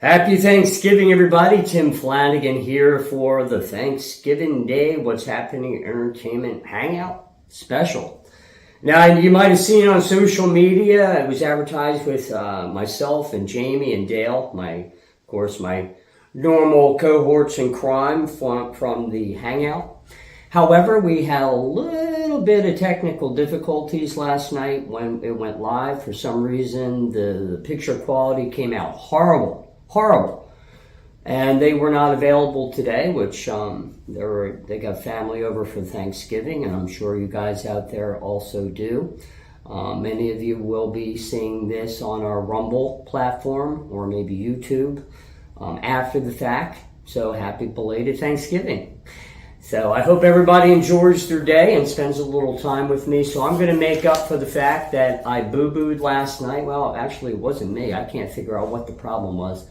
Happy Thanksgiving, everybody. Tim Flanagan here for the Thanksgiving Day What's Happening Entertainment Hangout special. Now, you might have seen it on social media. It was advertised with myself and Jayme Dale, my normal cohorts in crime from the Hangout. However, we had a little bit of technical difficulties last night when it went live. For some reason, the picture quality came out horrible. And they were not available today, which they got family over for Thanksgiving, and I'm sure you guys out there also do. Many of you will be seeing this on our Rumble platform or maybe YouTube after the fact. So happy belated Thanksgiving. So I hope everybody enjoys their day and spends a little time with me. So I'm going to make up for the fact that I boo-booed last night. Well, actually, it wasn't me. I can't figure out what the problem was.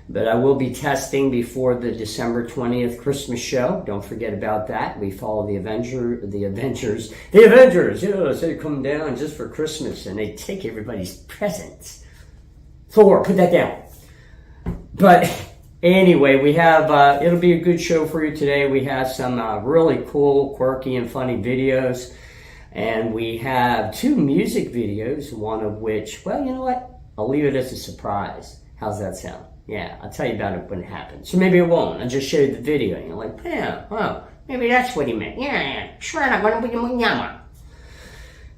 But I will be testing before the December 20th Christmas show. Don't forget about that. We follow the Avengers. Yes, they come down just for Christmas and they take everybody's presents. Thor, put that down. But anyway, we have, it'll be a good show for you today. We have some really cool, quirky, and funny videos. And we have 2 music videos, one of which, well, you know what? I'll leave it as a surprise. How's that sound? Yeah, I'll tell you about it when it happens. So maybe it won't. I'll just show you the video. And you're like, yeah, oh, maybe that's what he meant. Yeah.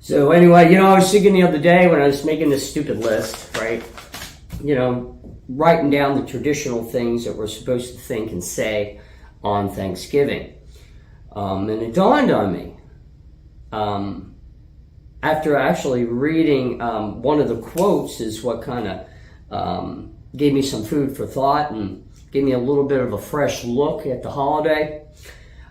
So anyway, I was thinking the other day when I was making this stupid list, right? Writing down the traditional things that we're supposed to think and say on Thanksgiving. And it dawned on me, after actually reading one of the quotes is what kind of gave me some food for thought and gave me a little bit of a fresh look at the holiday.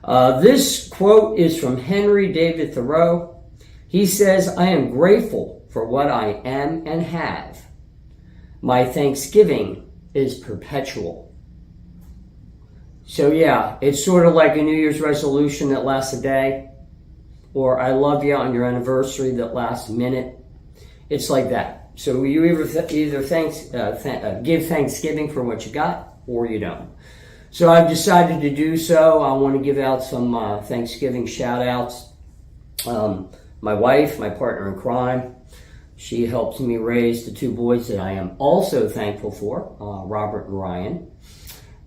This quote is from Henry David Thoreau. He says, "I am grateful for what I am and have. My Thanksgiving is perpetual." So yeah, it's sort of like a New Year's resolution that lasts a day, or I love you on your anniversary that lasts a minute. It's like that. So you either give Thanksgiving for what you got, or you don't. So I've decided to do so. I want to give out some Thanksgiving shout-outs. My wife, my partner in crime, she helped me raise the 2 boys that I am also thankful for, Robert and Ryan.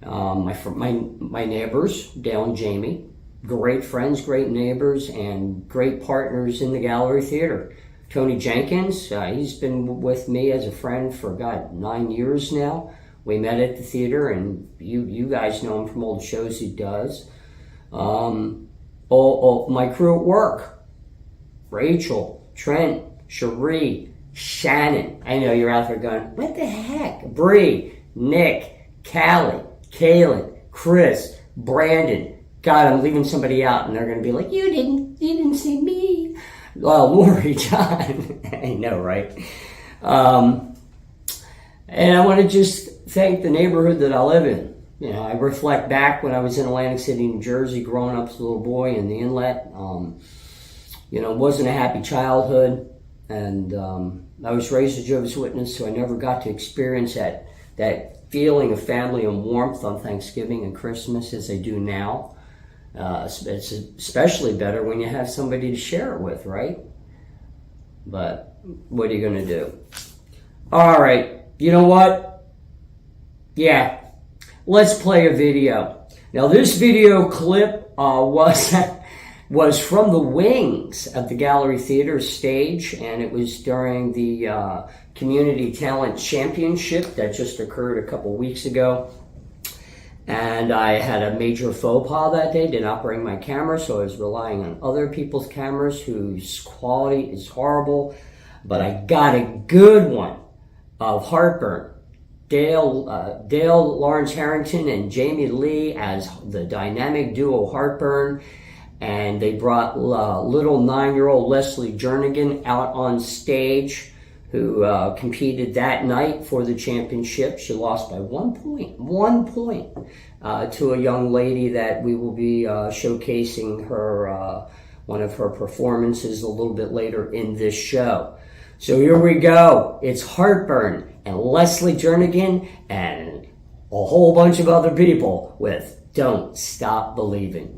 My neighbors, Dale and Jayme, great friends, great neighbors, and great partners in the Gallery Theater. Tony Jenkins, he's been with me as a friend for, 9 years now. We met at the theater, and you guys know him from all the shows he does. All my crew at work, Rachel, Trent, Cherie, Shannon. I know you're out there going, what the heck? Bree, Nick, Callie, Kaylin, Chris, Brandon. God, I'm leaving somebody out, and they're going to be like, you didn't see me. Lori, John, I know, right? And I want to just thank the neighborhood that I live in. I reflect back when I was in Atlantic City, New Jersey, growing up as a little boy in the Inlet. It wasn't a happy childhood, and I was raised a Jehovah's Witness, so I never got to experience that feeling of family and warmth on Thanksgiving and Christmas as I do now. It's especially better when you have somebody to share it with, right? But what are you going to do? All right, you know what? Yeah, let's play a video. Now, this video clip was from the wings at the Gallery Theater stage, and it was during the Community Talent Championship that just occurred a couple weeks ago. And I had a major faux pas that day, did not bring my camera, so I was relying on other people's cameras whose quality is horrible. But I got a good one of Heartburn. Dale Lawrence Harrington and Jamie Lee as the dynamic duo Heartburn. And they brought little 9-year-old Leslie Jernigan out on stage, who competed that night for the championship. She lost by 1 point to a young lady that we will be showcasing her one of her performances a little bit later in this show. So here we go. It's Heartburn and Leslie Jernigan and a whole bunch of other people with Don't Stop Believing.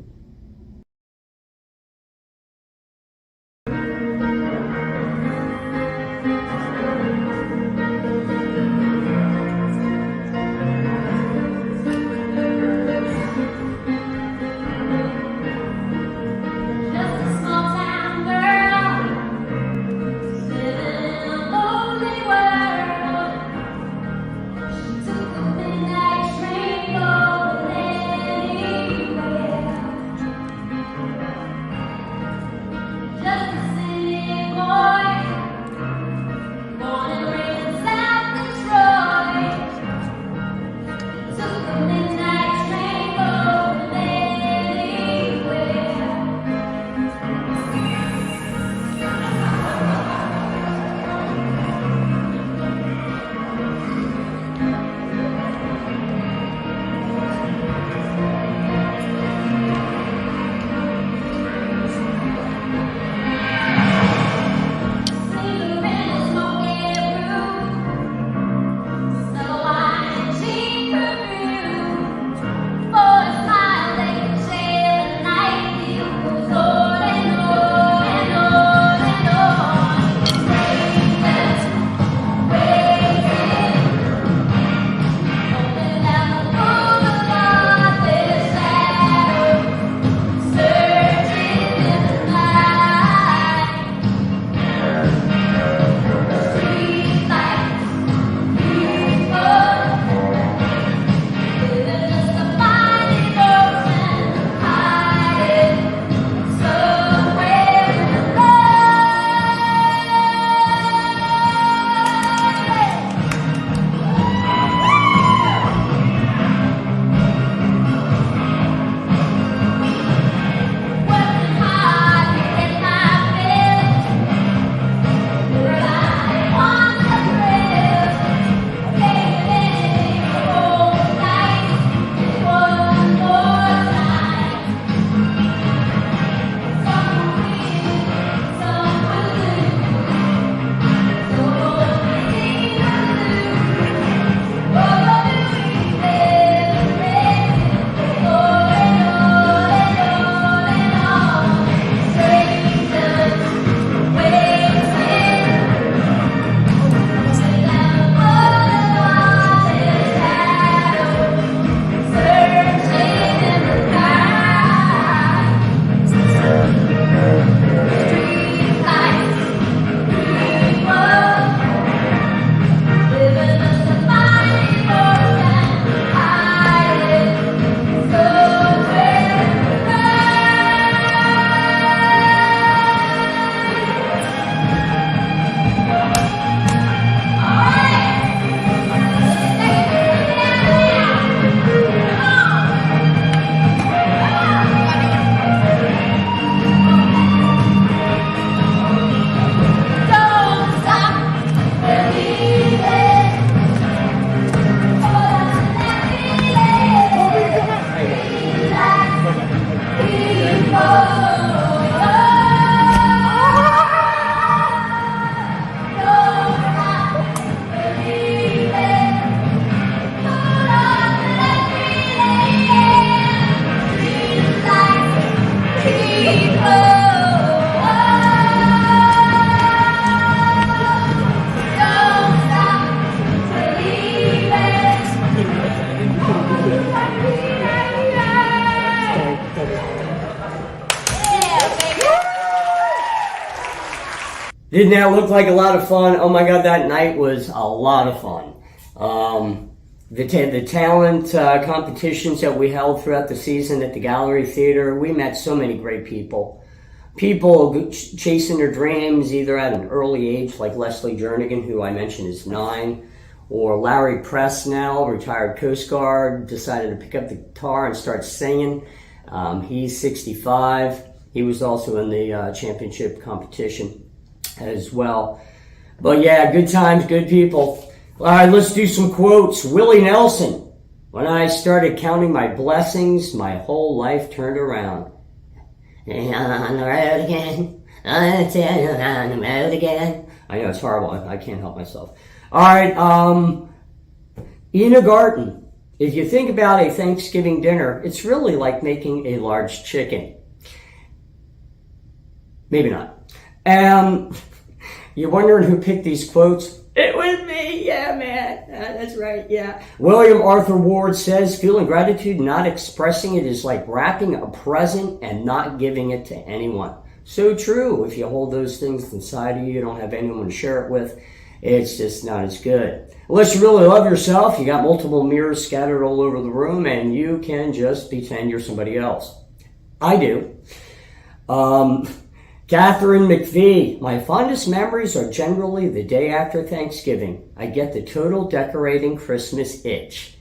Didn't that look like a lot of fun? Oh my God, that night was a lot of fun. The talent competitions that we held throughout the season at the Gallery Theater, we met so many great people. People chasing their dreams either at an early age, like Leslie Jernigan, who I mentioned is 9, or Larry Presnell, retired Coast Guard, decided to pick up the guitar and start singing. He's 65. He was also in the championship competition as well. But yeah, good times, good people. All right, let's do some quotes. Willie Nelson: when I started counting my blessings, my whole life turned around. And on the road again, on the road again. I know, it's horrible. I can't help myself. All right, Ina Garten: If you think about a Thanksgiving dinner, it's really like making a large chicken. Maybe not. You're wondering who picked these quotes? It was me, yeah, man. That's right, yeah. William Arthur Ward says, feeling gratitude, not expressing it is like wrapping a present and not giving it to anyone. So true. If you hold those things inside of you, you don't have anyone to share it with, it's just not as good. Unless you really love yourself, you got multiple mirrors scattered all over the room, and you can just pretend you're somebody else. I do. Catherine McVie, my fondest memories are generally the day after Thanksgiving. I get the total decorating Christmas itch.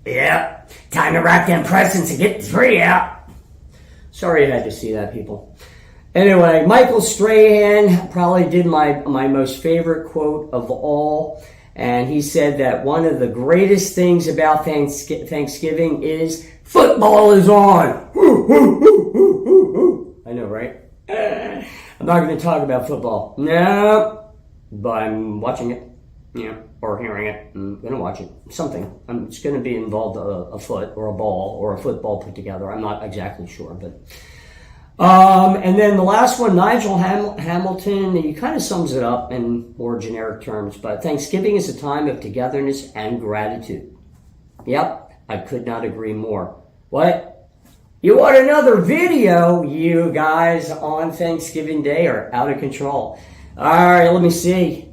Yeah, time to wrap them presents and get the tree out. Sorry I had to see that, people. Anyway, Michael Strahan probably did my most favorite quote of all. And he said that one of the greatest things about Thanksgiving is football is on. I know, right? I'm not going to talk about football. No, but I'm watching it, or hearing it. I'm going to watch it. Something. It's going to be involved a foot or a ball or a football put together. I'm not exactly sure, but... and then the last one, Nigel Hamilton, he kind of sums it up in more generic terms, but Thanksgiving is a time of togetherness and gratitude. Yep, I could not agree more. What? You want another video? You guys on Thanksgiving Day are out of control. All right, let me see.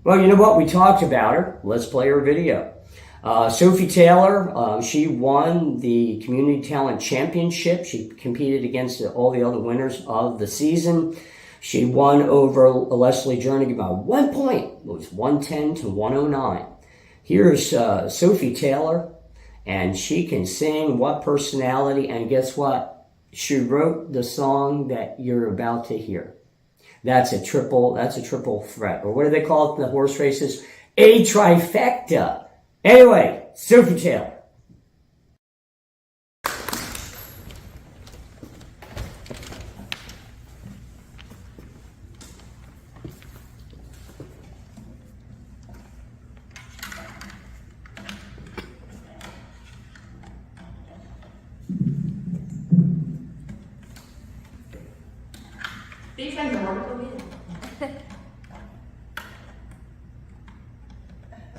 Well, you know what? We talked about her. Let's play her video. Sophie Taylor, she won the Community Talent Championship. She competed against all the other winners of the season. She won over Leslie Jernigan by 1 point. It was 110 to 109. Here's Sophie Taylor, and she can sing. What personality? And guess what? She wrote the song that you're about to hear. That's a triple threat. Or what do they call it in the horse races? A trifecta. Anyway, Sophie Taylor. These guys are wonderful music.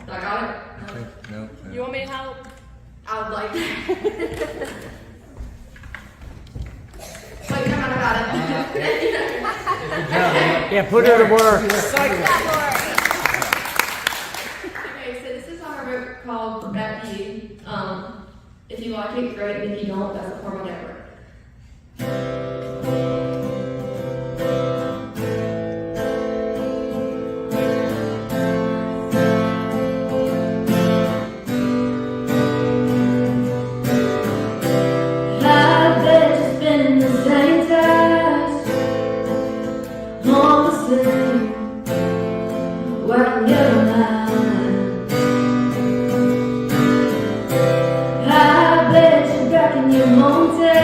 I got it. No. You want me to help? I would like to. Wait, come on, I got it. Yeah, put her to work. Okay, so this is on a rope called WHE. If you like it, great, and if you don't, that's a form of network. I bet you're back in your hometown.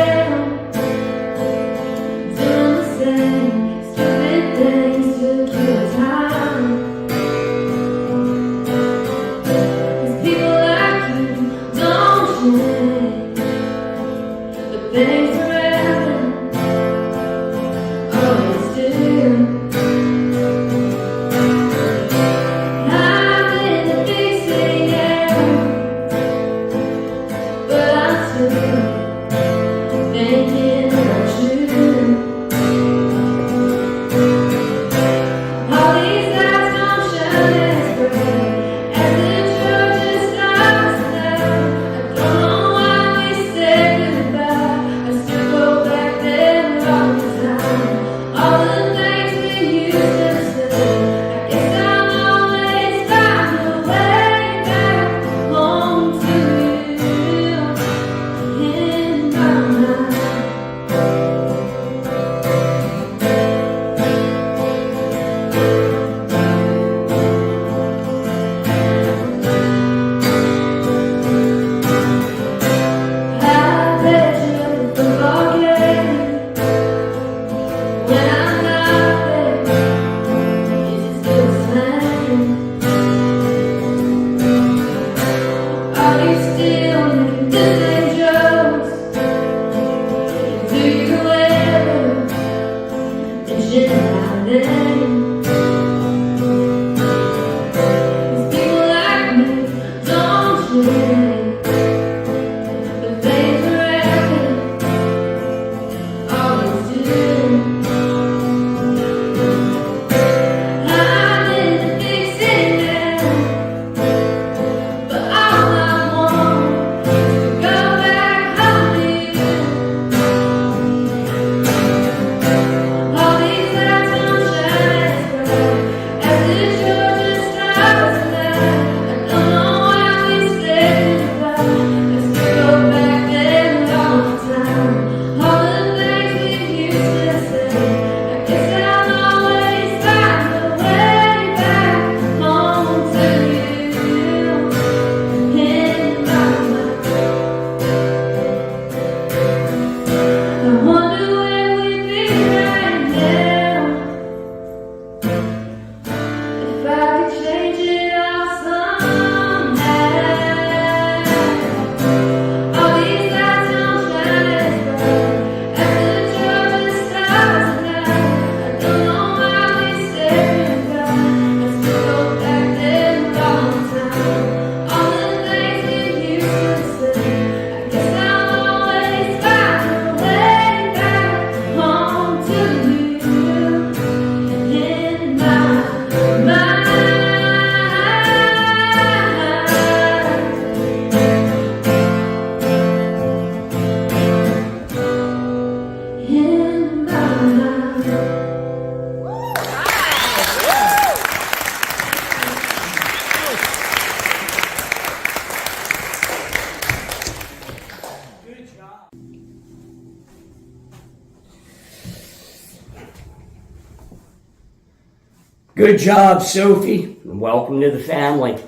Good job, Sophie. Welcome to the family.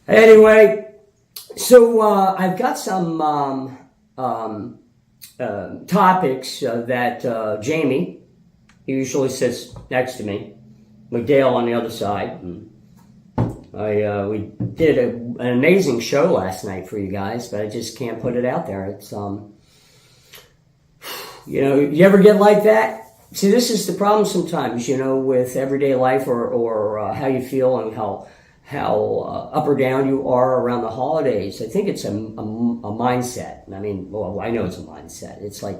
Anyway, so I've got some topics that Jayme usually sits next to me, with Dale on the other side. And we did an amazing show last night for you guys, but I just can't put it out there. It's you ever get like that? See, this is the problem sometimes, with everyday life or how you feel and how up or down you are around the holidays. I think it's a mindset. I mean, well, I know it's a mindset. It's like,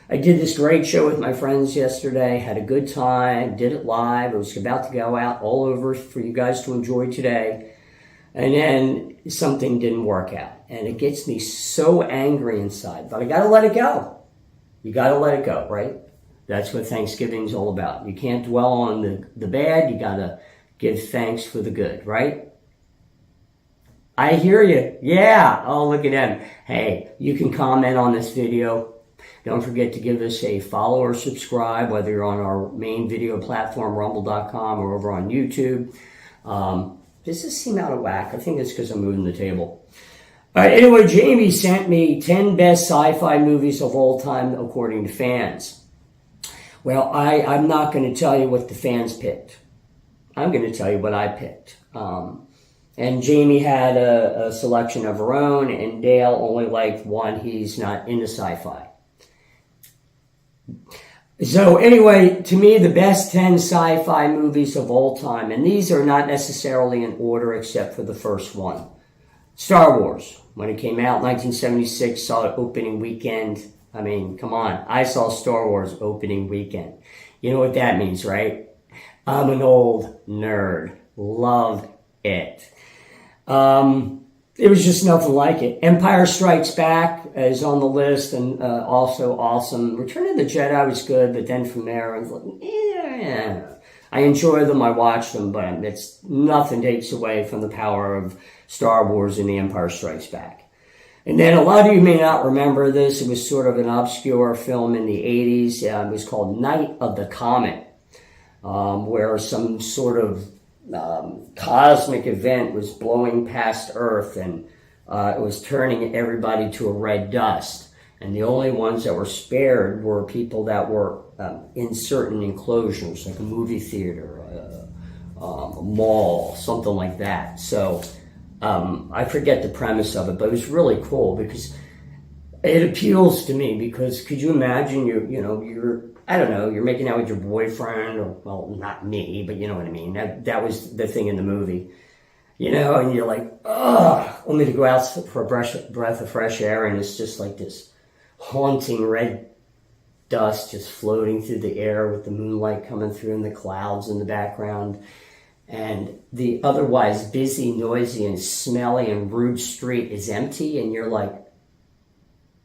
I did this great show with my friends yesterday, had a good time, did it live. It was about to go out all over for you guys to enjoy today. And then something didn't work out. And it gets me so angry inside, but I got to let it go. You got to let it go, right? That's what Thanksgiving's all about. You can't dwell on the bad. You got to give thanks for the good, right? I hear you. Yeah. Oh, look at them. Hey, you can comment on this video. Don't forget to give us a follow or subscribe, whether you're on our main video platform, rumble.com, or over on YouTube. Does this seem out of whack? I think it's because I'm moving the table. All right, anyway, Jayme sent me 10 best sci-fi movies of all time according to fans. Well, I'm not going to tell you what the fans picked. I'm going to tell you what I picked. And Jayme had a selection of her own, and Dale only liked one. He's not into sci-fi. So anyway, to me, the best 10 sci-fi movies of all time, and these are not necessarily in order except for the first one. Star Wars, when it came out, 1976, saw it opening weekend. I mean, come on. I saw Star Wars opening weekend. You know what that means, right? I'm an old nerd. Loved it. It was just nothing like it. Empire Strikes Back is on the list and also awesome. Return of the Jedi was good, but then from there, I was like, yeah. I enjoy them, I watch them, but it's nothing takes away from the power of Star Wars and The Empire Strikes Back. And then a lot of you may not remember this. It was sort of an obscure film in the 80s. It was called Night of the Comet, where some sort of cosmic event was blowing past Earth, and it was turning everybody to a red dust. And the only ones that were spared were people that were in certain enclosures, like a movie theater, a mall, something like that. So I forget the premise of it, but it was really cool because it appeals to me. Because could you imagine you're making out with your boyfriend, or, well, not me, but you know what I mean. That was the thing in the movie, and you're like, ugh, want me to go out for a breath of fresh air, and it's just like this haunting red dust just floating through the air with the moonlight coming through and the clouds in the background. And the otherwise busy, noisy, and smelly and rude street is empty, and you're like,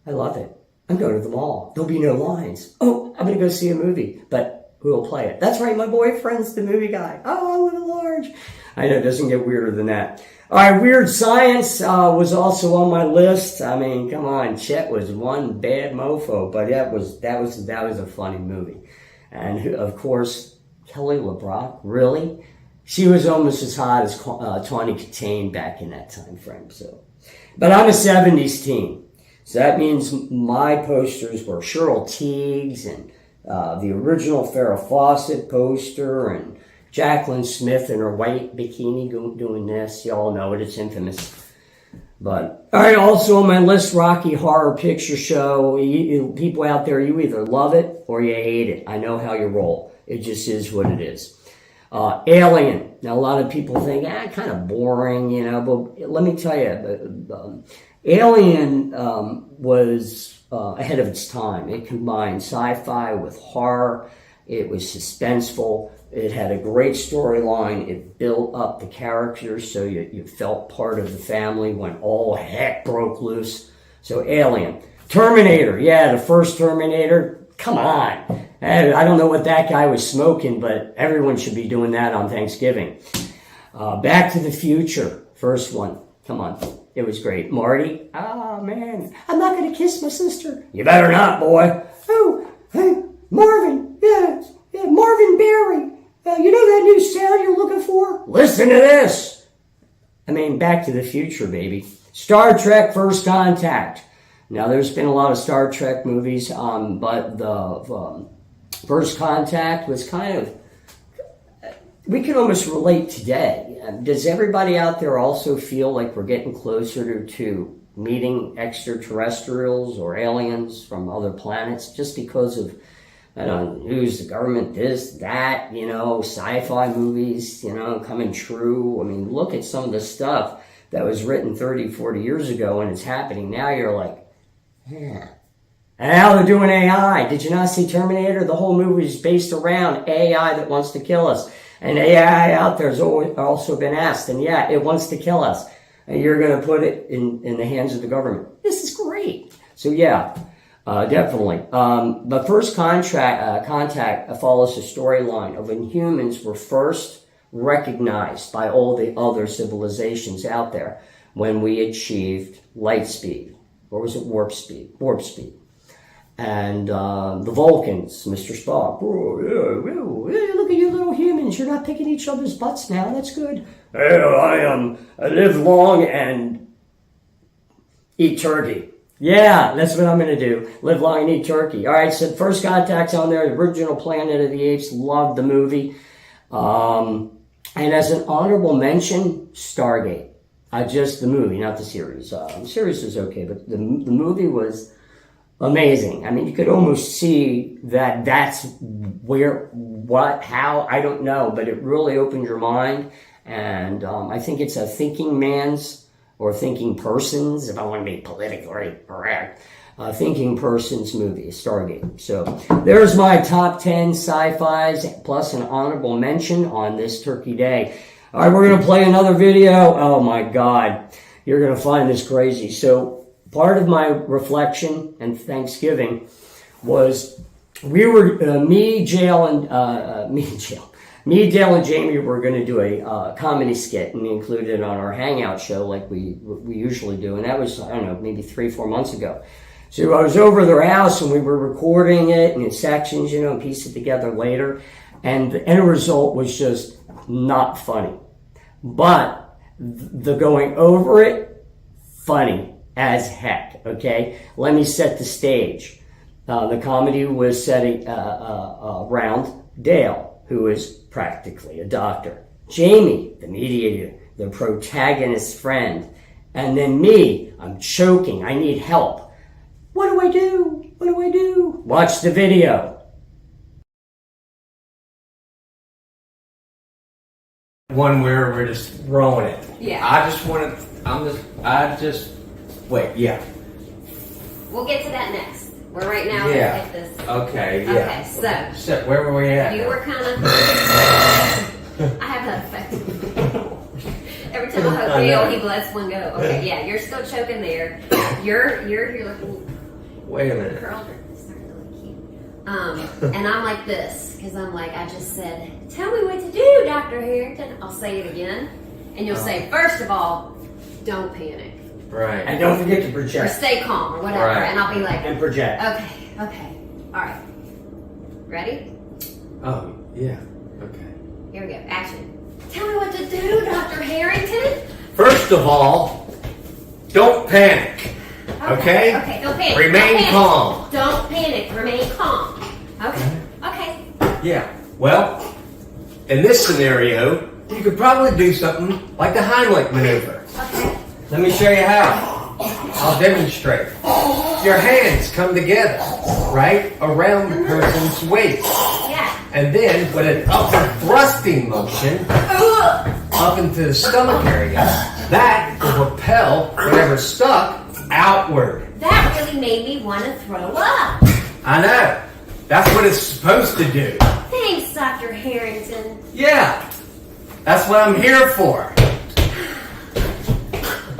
I love it. I'm going to the mall. There'll be no lines. Oh, I'm going to go see a movie. But who will play it? That's right, my boyfriend's the movie guy. Oh, I'm large. I know, it doesn't get weirder than that. All right, Weird Science was also on my list. I mean, come on, Chet was one bad mofo, but that was a funny movie. And of course, Kelly LeBrock, really? She was almost as hot as Tawny Katane back in that time frame. So, but I'm a 70s teen. So that means my posters were Cheryl Tiegs and the original Farrah Fawcett poster and Jacqueline Smith in her white bikini doing this. You all know it. It's infamous. But, all right, also on my list, Rocky Horror Picture Show. People out there, you either love it or you hate it. I know how you roll. It just is what it is. Alien. Now, a lot of people think, kind of boring, but let me tell you, Alien was ahead of its time. It combined sci-fi with horror. It was suspenseful. It had a great storyline. It built up the characters so you felt part of the family when all heck broke loose. So Alien. Terminator. Yeah, the first Terminator. Come on. I don't know what that guy was smoking, but everyone should be doing that on Thanksgiving. Back to the Future. First one. Come on. It was great. Marty. Oh, man. I'm not going to kiss my sister. You better not, boy. Oh, hey, Marvin. Yeah, Marvin Berry. You know that new sound you're looking for? Listen to this. I mean, Back to the Future, baby. Star Trek First Contact. Now, there's been a lot of Star Trek movies, but the First Contact was kind of, we can almost relate today. Does everybody out there also feel like we're getting closer to meeting extraterrestrials or aliens from other planets just because of, I don't know, news, the government, this, that, you know, sci-fi movies, you know, coming true? I mean, look at some of the stuff that was written 30, 40 years ago and it's happening now. You're like, yeah. And now they're doing AI. Did you not see Terminator? The whole movie is based around AI that wants to kill us. And AI out there has also been asked, and yeah, it wants to kill us. And you're going to put it in the hands of the government. This is great. So yeah, definitely. But First Contact follows the storyline of when humans were first recognized by all the other civilizations out there when we achieved light speed. Or was it warp speed? Warp speed. And the Vulcans, Mr. Spock, oh, yeah, look at you little humans, you're not picking each other's butts now, that's good. I live long and eat turkey. Yeah, that's what I'm going to do, live long and eat turkey. All right, so First Contact's on there, the original Planet of the Apes, loved the movie. And as an honorable mention, Stargate. Just the movie, not the series. The series was okay, but the movie was amazing. I mean, you could almost see that that's where, what, how, I don't know, but it really opened your mind. And I think it's a thinking man's or thinking person's, if I want to be politically correct, thinking person's movie, Stargate. So there's my top 10 sci-fis plus an honorable mention on this Turkey Day. All right, we're going to play another video. Oh my God, you're going to find this crazy. So part of my reflection and Thanksgiving was we were, me, Dale, and Jayme were going to do a comedy skit and include it on our Hangout show like we usually do. And that was, I don't know, maybe 3-4 months ago. So I was over their house and we were recording it in sections, you know, and piece it together later. And the end result was just not funny. But the going over it, funny as heck, okay? Let me set the stage. The comedy was setting around Dale, who is practically a doctor. Jayme, the mediator, the protagonist's friend. And then me, I'm choking, I need help. What do I do? What do I do? Watch the video. One where we're just throwing it. Yeah. Wait, yeah. We'll get to that next. We're right now Yeah. at this. Okay, yeah. Okay, So, where were we at? you were kind of. I have that effect. Every time I hope Dale, he lets one go. Okay, yeah, you're still choking there. You're looking. Wait a minute. Curled. It's not really cute. And I'm like this because I'm like I just said. Tell me what to do, Dr. Harrington. I'll say it again, and you'll say, first of all, don't panic. Right. And don't forget to Or project. stay calm, or whatever. Right. And I'll be like, And project. okay, all right. Ready? Oh, yeah. Okay. Here we go. Action. Tell me what to do, Dr. Harrington. First of all, don't panic. Okay? Okay, don't panic. Remain Don't panic. calm. Don't panic. Remain calm. Okay. Yeah. Well, in this scenario, you could probably do something like the Heimlich maneuver. Okay. Let me show you how. I'll demonstrate. Your hands come together, right, around the person's waist. Yeah. And then, with an upward thrusting motion, up into the stomach area, that will propel whatever's stuck outward. That really made me want to throw up. I know. That's what it's supposed to do. Thanks, Dr. Harrington. Yeah. That's what I'm here for.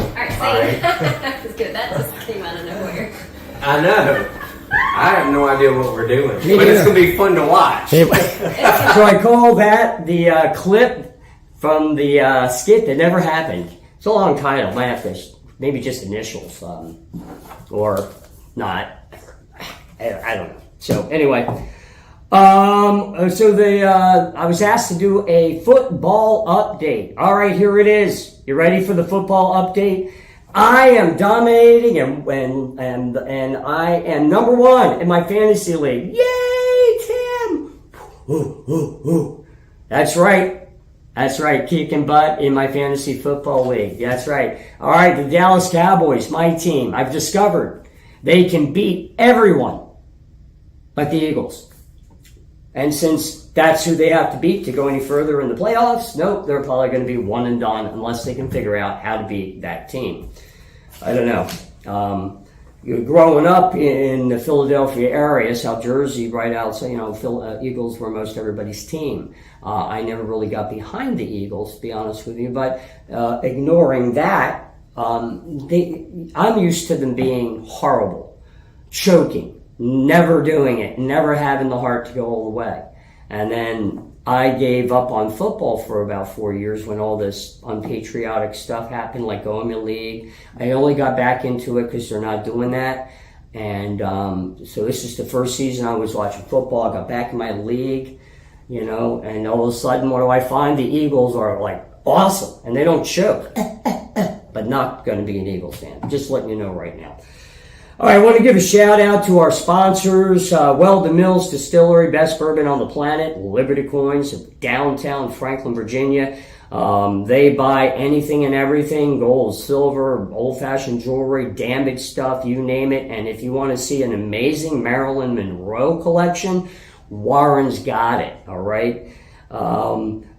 Alright, see? All right. That's good. That just came out of nowhere. I know. I have no idea what we're doing. Me But it's neither. going to be fun to watch. So I call that the clip from the skit that never happened. It's a long title. Might have to, maybe just initials, or not. I don't know. So anyway, I was asked to do a football update. All right, here it is. You ready for the football update? I am dominating and I am number one in my fantasy league. Yay, Tim! Ooh, ooh, ooh. That's right. That's right. Kicking butt in my fantasy football league. That's right. All right, the Dallas Cowboys, my team. I've discovered they can beat everyone but the Eagles. And since that's who they have to beat to go any further in the playoffs, nope, they're probably going to be one and done unless they can figure out how to beat that team. I don't know. Growing up in the Philadelphia area, South Jersey, right outside, Eagles were most everybody's team. I never really got behind the Eagles, to be honest with you, but ignoring that, I'm used to them being horrible, choking, never doing it, never having the heart to go all the way. And then I gave up on football for about 4 years when all this unpatriotic stuff happened, like going to league. I only got back into it because they're not doing that. And so this is the first season I was watching football. I got back in my league, and all of a sudden, what do I find? The Eagles are like awesome, and they don't choke. But not going to be an Eagles fan. Just letting you know right now. All right, I want to give a shout out to our sponsors, Weldon Mills Distillery, best bourbon on the planet, Liberty Coins of downtown Franklin, Virginia. They buy anything and everything, gold, silver, old-fashioned jewelry, damaged stuff, you name it. And if you want to see an amazing Marilyn Monroe collection, Warren's got it, all right?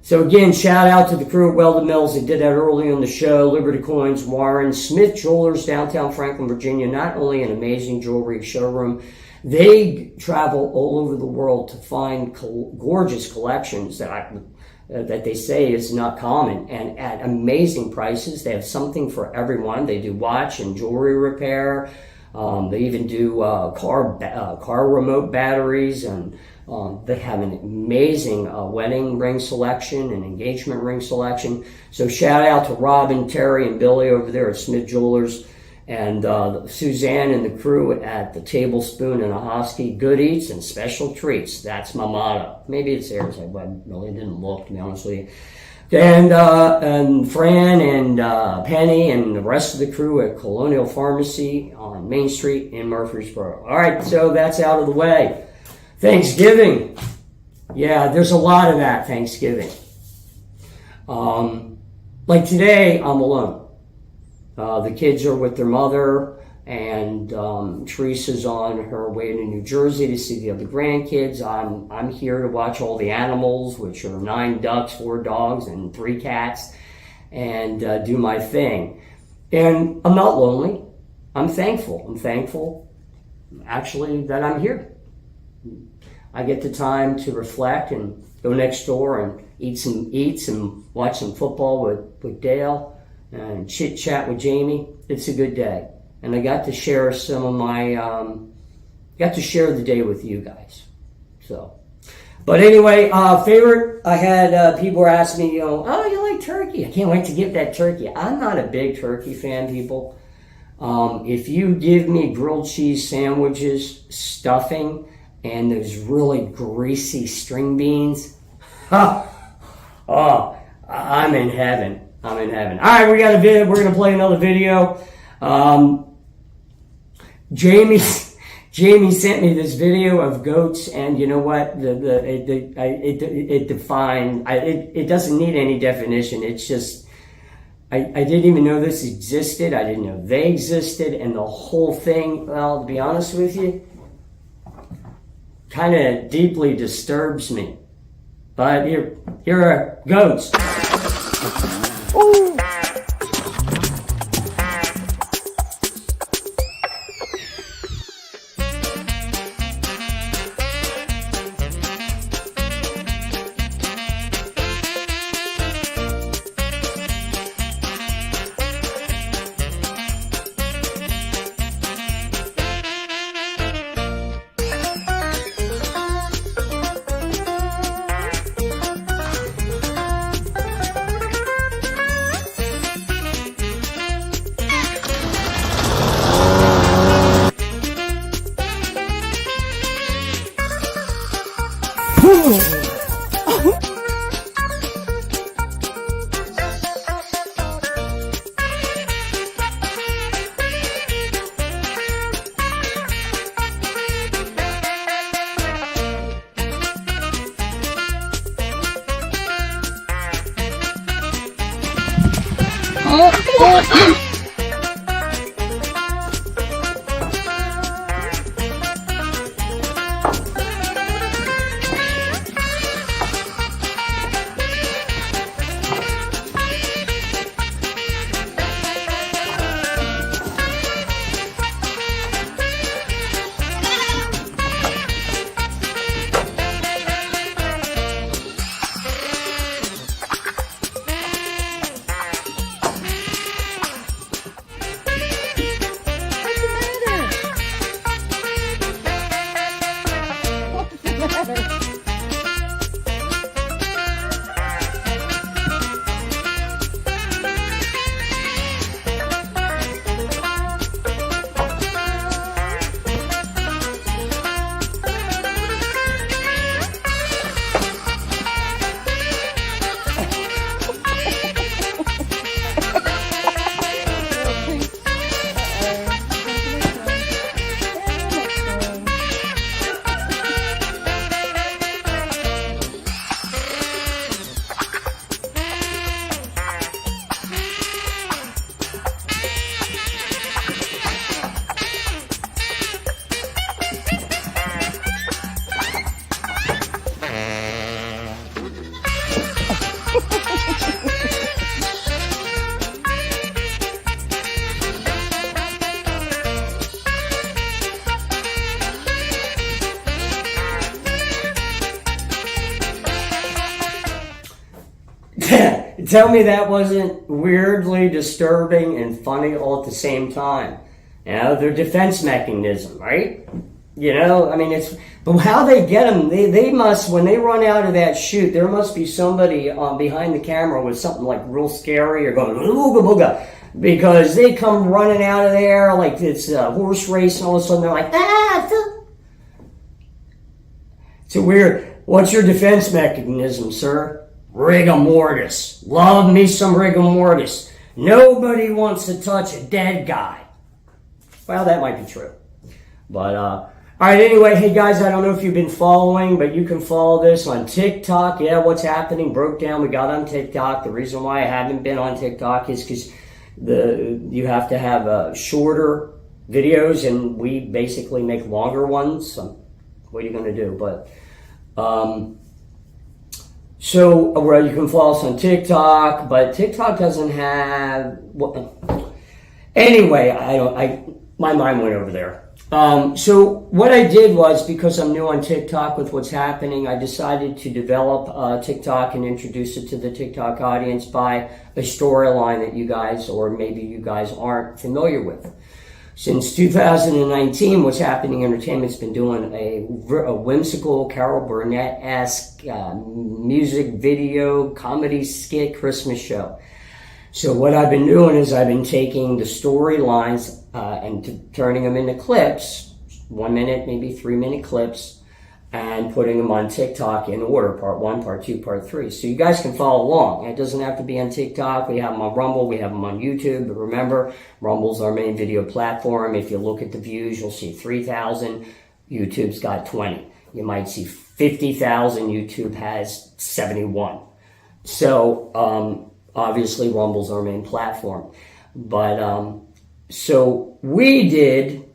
So again, shout out to the crew at Weldon Mills that did that early on the show. Liberty Coins, Warren, Smith Jewelers, downtown Franklin, Virginia. Not only an amazing jewelry showroom, they travel all over the world to find gorgeous collections that they say is not common, and at amazing prices. They have something for everyone. They do watch and jewelry repair. They even do car remote batteries, and they have an amazing wedding ring selection and engagement ring selection. So shout out to Robin, Terry, and Billy over there at Smith Jewelers, and Suzanne and the crew at the Tablespoon and Ahoskie. Good eats and special treats. That's my motto. Maybe it's theirs. I really didn't look, to be honest with you. And Fran and Penny and the rest of the crew at Colonial Pharmacy on Main Street in Murfreesboro. All right, so that's out of the way. Thanksgiving. Yeah, there's a lot of that Thanksgiving. Like today, I'm alone. The kids are with their mother, and Teresa's on her way to New Jersey to see the other grandkids. I'm here to watch all the animals, which are 9 ducks, 4 dogs, and 3 cats, and do my thing. And I'm not lonely. I'm thankful. I'm thankful, actually, that I'm here. I get the time to reflect and go next door and eat some eats and watch some football with Dale and chit chat with Jayme. It's a good day, and I got to share some of my got to share the day with you guys. So, but anyway, favorite. I had people were asking me, oh, you like turkey? I can't wait to get that turkey. I'm not a big turkey fan, people. If you give me grilled cheese sandwiches, stuffing, and those really greasy string beans, I'm in heaven. I'm in heaven. All right, we got a video. We're going to play another video. Jayme sent me this video of goats, and you know what? It defined. It doesn't need any definition. It's just I didn't even know this existed. I didn't know they existed, and the whole thing. Well, to be honest with you, kind of deeply disturbs me. But here are goats. Ooh. Tell me that wasn't weirdly disturbing and funny all at the same time. You know, their defense mechanism, right? You know, I mean, it's, but how they get them, they must, when they run out of that chute, there must be somebody behind the camera with something like real scary or going, ooga booga, because they come running out of there like it's a horse race and all of a sudden they're like, it's a weird, what's your defense mechanism, sir? Rigor mortis. Love me some rigor mortis. Nobody wants to touch a dead guy. Well, that might be true. But, all right, anyway, hey guys, I don't know if you've been following, but you can follow this on TikTok. Yeah, what's happening? Broke down. We got on TikTok. The reason why I haven't been on TikTok is because you have to have shorter videos, and we basically make longer ones. So what are you going to do? But, so, well, you can follow us on TikTok, but TikTok doesn't have, anyway, my mind went over there. So what I did was, because I'm new on TikTok with what's happening, I decided to develop TikTok and introduce it to the TikTok audience by a storyline that you guys, or maybe you guys aren't familiar with. Since 2019, What's Happening Entertainment's been doing a whimsical Carol Burnett-esque music video comedy skit Christmas show. So what I've been doing is I've been taking the storylines and turning them into clips, 1 minute, maybe 3 minute clips, and putting them on TikTok in order, part 1, part 2, part 3. So you guys can follow along. It doesn't have to be on TikTok. We have them on Rumble. We have them on YouTube. But remember, Rumble's our main video platform. If you look at the views, you'll see 3,000. YouTube's got 20. You might see 50,000. YouTube has 71. So, obviously, Rumble's our main platform. But, so we did,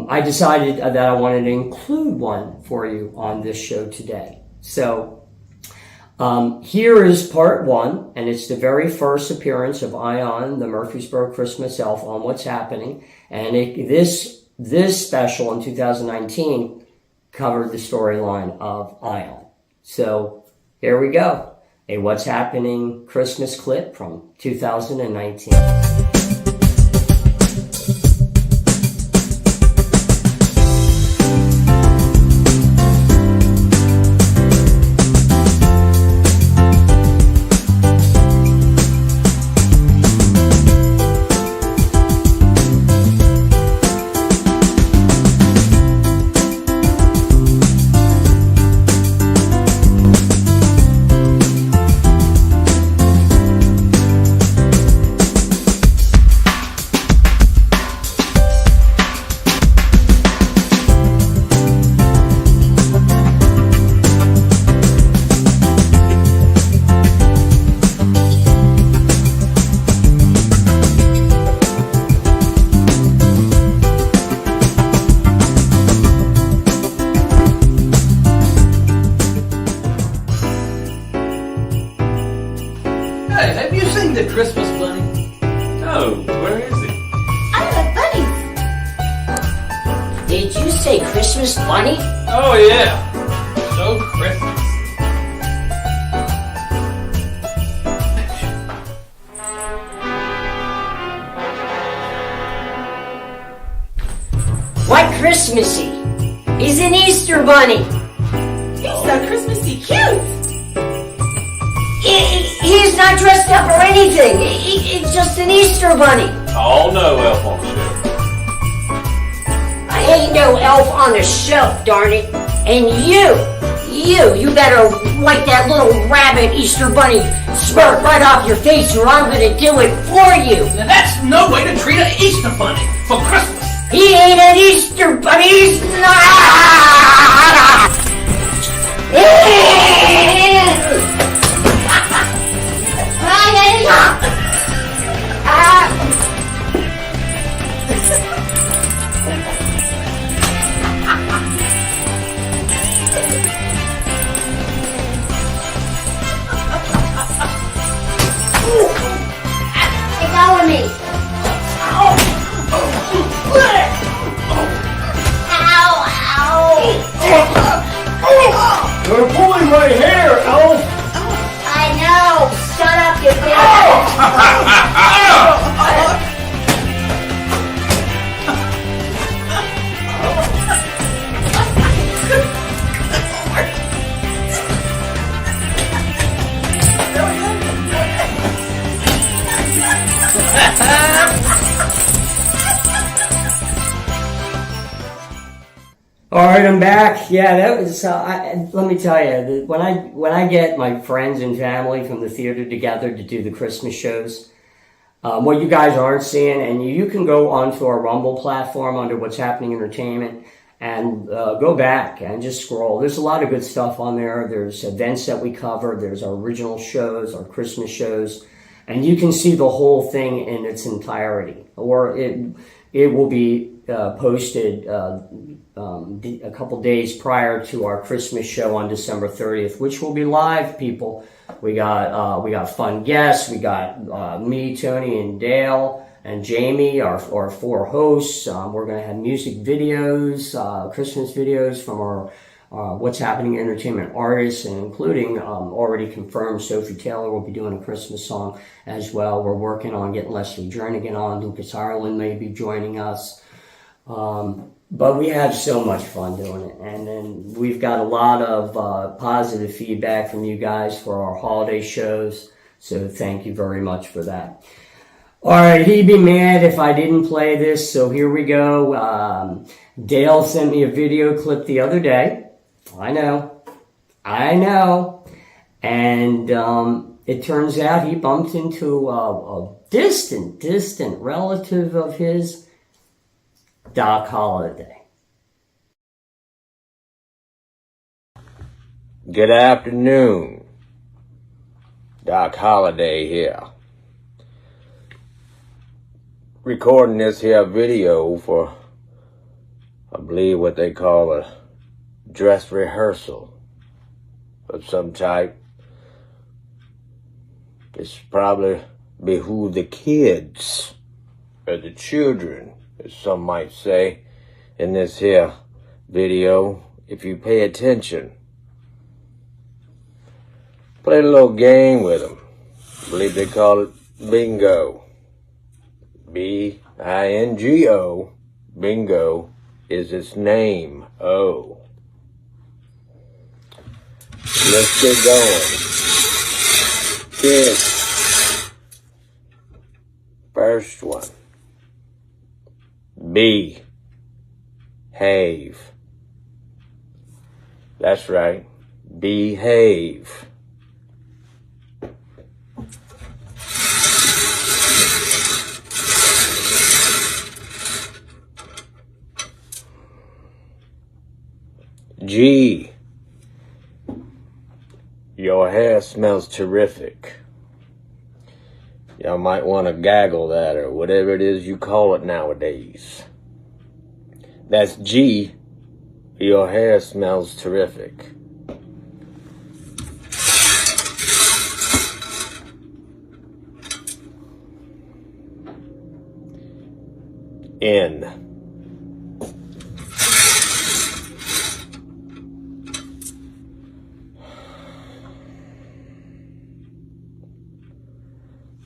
I decided that I wanted to include one for you on this show today. So here is part 1, and it's the very first appearance of Ion, the Murfreesboro Christmas elf, on What's Happening. And this special in 2019 covered the storyline of Ion. So here we go, a What's Happening Christmas clip from 2019. Did you say Christmas bunny? Oh yeah, so Christmas. What Christmassy? He's an Easter bunny. He's so Christmassy cute. He's not dressed up or anything. He's just an Easter bunny. Oh no, Elf on the Shelf. I ain't no elf on the shelf, darn it. And you better wipe that little rabbit Easter bunny smirk right off your face or I'm gonna do it for you. Now that's no way to treat an Easter bunny for Christmas. He ain't an Easter bunny. He's not. Go with me. You're pulling my hair, Elf! I know. Shut up, you All right, I'm back. Yeah, that was. Let me tell you, when I get my friends and family from the theater together to do the Christmas shows, what you guys aren't seeing, and you can go onto our Rumble platform under What's Happening Entertainment and go back and just scroll. There's a lot of good stuff on there. There's events that we cover. There's our original shows, our Christmas shows, and you can see the whole thing in its entirety. Or it will be posted a couple days prior to our Christmas show on December 30th, which will be live, people. We got fun guests. We got me, Tony, and Dale, and Jayme, our four hosts. We're going to have music videos, Christmas videos from our What's Happening Entertainment artists, and including already confirmed Sophie Taylor will be doing a Christmas song as well. We're working on getting Leslie Jernigan on. Lucas Ireland may be joining us. But we have so much fun doing it. And then we've got a lot of positive feedback from you guys for our holiday shows. So thank you very much for that. All right, he'd be mad if I didn't play this. So here we go. Dale sent me a video clip the other day. I know. And it turns out he bumped into a distant relative of his, Doc Holliday. Good afternoon. Doc Holliday here. Recording this here video for, I believe, what they call a dress rehearsal of some type. It's probably behoove the kids, or the children, as some might say, in this here video, if you pay attention. Played a little game with them. I believe they call it bingo. B-I-N-G-O. Bingo is its name. Oh. Let's get going. Kids. First one. Behave. That's right. Behave. G. Your hair smells terrific. Y'all might want to gaggle that or whatever it is you call it nowadays. That's G. Your hair smells terrific. N.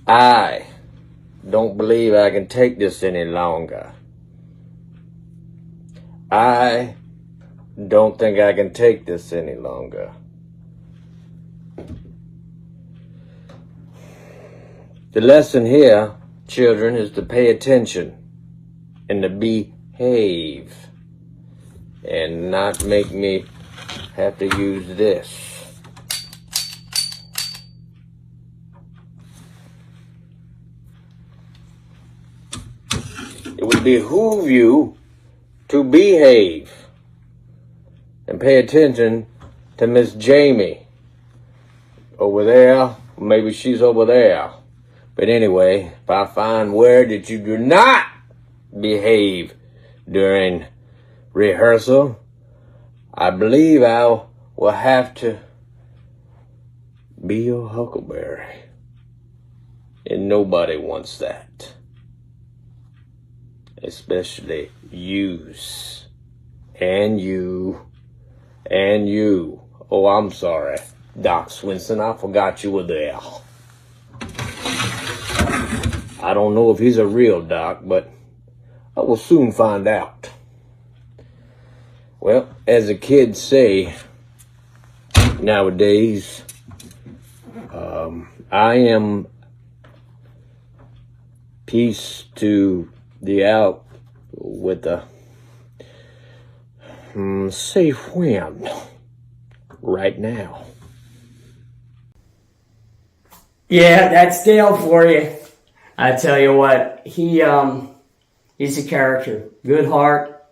I don't believe I can take this any longer. I don't think I can take this any longer. The lesson here, children, is to pay attention and to behave and not make me have to use this. It would behoove you to behave and pay attention to Miss Jayme over there. Maybe she's over there. But anyway, if I find word that you do not behave during rehearsal, I believe I will have to be your huckleberry. And nobody wants that. Especially yous. And you. And you. Oh, I'm sorry, Doc Swinson. I forgot you were there. I don't know if he's a real doc, but I will soon find out. Well, as the kids say nowadays, I am peace to the out with the say when, right now. Yeah, that's Dale for you. I tell you what, he's a character. Good heart,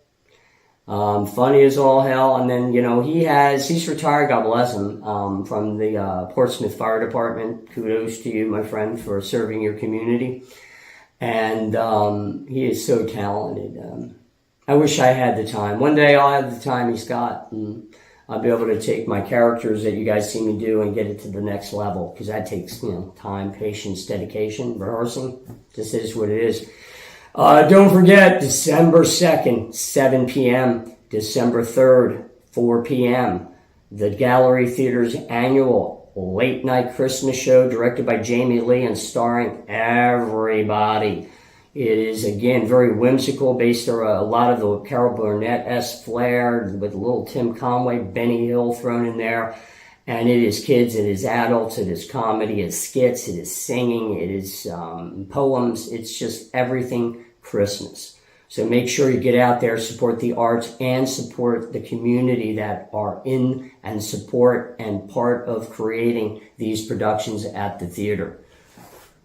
funny as all hell. And then, he's retired, God bless him, from the Portsmouth Fire Department. Kudos to you, my friend, for serving your community. And he is so talented. I wish I had the time. One day I'll have the time he's got. And I'll be able to take my characters that you guys see me do and get it to the next level, because that takes, time, patience, dedication, rehearsing. This is what it is. Don't forget, December 2nd, 7 p.m., December 3rd, 4 p.m., the Gallery Theater's annual late night Christmas show directed by Jamie Lee and starring everybody. It is, again, very whimsical, based on a lot of the Carol Burnett-esque flair, with a little Tim Conway, Benny Hill thrown in there. And it is kids, it is adults, it is comedy, it is skits, it is singing, it is poems. It's just everything Christmas. So make sure you get out there, support the arts, and support the community that are in and support and part of creating these productions at the theater.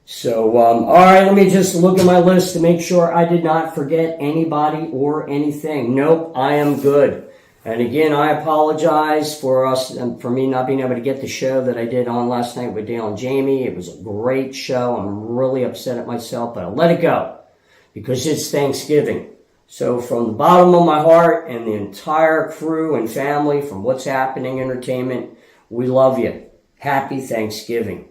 So, all right, let me just look at my list to make sure I did not forget anybody or anything. Nope, I am good. And again, I apologize for me not being able to get the show that I did on last night with Dale and Jayme. It was a great show. I'm really upset at myself, but I let it go because it's Thanksgiving. So from the bottom of my heart and the entire crew and family from What's Happening Entertainment, we love you. Happy Thanksgiving.